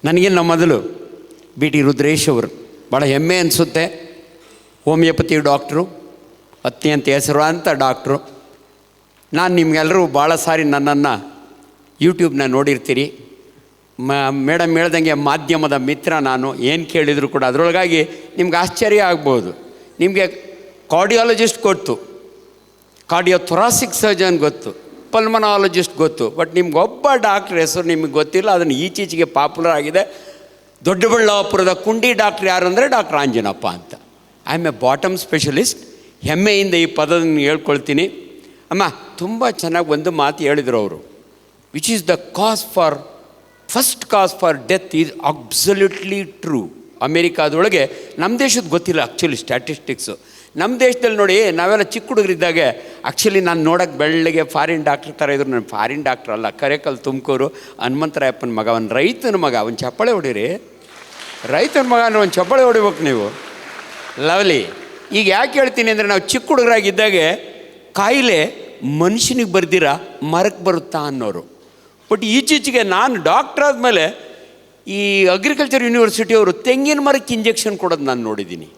ನನಗಿನ್ನ ಮೊದಲು B T Rudresh ಅವರು ಭಾಳ ಹೆಮ್ಮೆ ಅನಿಸುತ್ತೆ. ಹೋಮಿಯೋಪತಿ ಡಾಕ್ಟ್ರು, ಅತ್ಯಂತ ಹೆಸರಾಂತ ಡಾಕ್ಟ್ರು. ನಾನು ನಿಮಗೆಲ್ಲರೂ ಭಾಳ ಸಾರಿ ನನ್ನನ್ನು ಯೂಟ್ಯೂಬ್ನ ನೋಡಿರ್ತೀರಿ. ಮೇಡಮ್ ಹೇಳ್ದಂಗೆ ಮಾಧ್ಯಮದ ಮಿತ್ರ ನಾನು. ಏನು ಕೇಳಿದರೂ ಕೂಡ ಅದರೊಳಗಾಗಿ ನಿಮ್ಗೆ ಆಶ್ಚರ್ಯ ಆಗ್ಬೋದು. ನಿಮಗೆ ಕಾರ್ಡಿಯಾಲಜಿಸ್ಟ್ ಗೊತ್ತು, ಕಾರ್ಡಿಯೋಥೊರಾಸಿಕ್ ಸರ್ಜನ್ ಗೊತ್ತು, ಪಲ್ಮನಾಲಜಿಸ್ಟ್ ಗೊತ್ತು, ಬಟ್ ನಿಮ್ಗೊಬ್ಬ ಡಾಕ್ಟ್ರ್ ಹೆಸರು ನಿಮಗೆ ಗೊತ್ತಿಲ್ಲ. ಅದನ್ನು ಈಚೀಚೆಗೆ ಪಾಪ್ಯುಲರ್ ಆಗಿದೆ. ದೊಡ್ಡಬಳ್ಳಾಪುರದ ಕುಂಡಿ ಡಾಕ್ಟ್ರ್ ಯಾರು ಅಂದರೆ ಡಾಕ್ಟ್ರ್ ಆಂಜನಪ್ಪ ಅಂತ. I am A bottom specialist. ಹೆಮ್ಮೆಯಿಂದ ಈ ಪದವನ್ನು ಹೇಳ್ಕೊಳ್ತೀನಿ. ಅಮ್ಮ ತುಂಬ ಚೆನ್ನಾಗಿ ಒಂದು ಮಾತು ಹೇಳಿದರು ಅವರು. Which is the first cause for death is absolutely true. ಅಮೇರಿಕಾದೊಳಗೆ ನಮ್ಮ ದೇಶದ ಗೊತ್ತಿಲ್ಲ ಆ್ಯಕ್ಚುಲಿ ಸ್ಟ್ಯಾಟಿಸ್ಟಿಕ್ಸು. ನಮ್ಮ ದೇಶದಲ್ಲಿ ನೋಡಿ, ನಾವೆಲ್ಲ ಚಿಕ್ಕ ಹುಡುಗರಿದ್ದಾಗ ಆ್ಯಕ್ಚುಲಿ ನಾನು ನೋಡೋಕ್ಕೆ ಬೆಳ್ಳಗೆ ಫಾರಿನ್ ಡಾಕ್ಟ್ರ್ ಥರ ಇದ್ರು. ನಾನು ಫಾರಿನ್ ಡಾಕ್ಟ್ರ್ ಅಲ್ಲ, ಕರೇಕಲ್ ತುಮಕೂರು ಹನುಮಂತರಾಯಪ್ಪನ ಮಗ, ಅವನು ರೈತನ ಮಗ. ಅವನು ಚಪ್ಪಾಳೆ ಹೊಡೀರಿ, ರೈತನ ಮಗ ಒಂದು ಚಪ್ಪಾಳೆ ಹೊಡಿಬೇಕು ನೀವು. ಲವ್ಲಿ. ಈಗ ಯಾಕೆ ಹೇಳ್ತೀನಿ ಅಂದರೆ, ನಾವು ಚಿಕ್ಕ ಹುಡುಗರಾಗಿದ್ದಾಗೆ ಕಾಯಿಲೆ ಮನುಷ್ಯನಿಗೆ ಬರ್ದಿರ ಮರಕ್ಕೆ ಬರುತ್ತಾ ಅನ್ನೋರು. ಬಟ್ ಈಚೀಚೆಗೆ ನಾನು ಡಾಕ್ಟ್ರ್ ಆದಮೇಲೆ ಈ ಅಗ್ರಿಕಲ್ಚರ್ ಯೂನಿವರ್ಸಿಟಿಯವರು ತೆಂಗಿನ ಮರಕ್ಕೆ ಇಂಜೆಕ್ಷನ್ ಕೊಡೋದು ನಾನು ನೋಡಿದ್ದೀನಿ.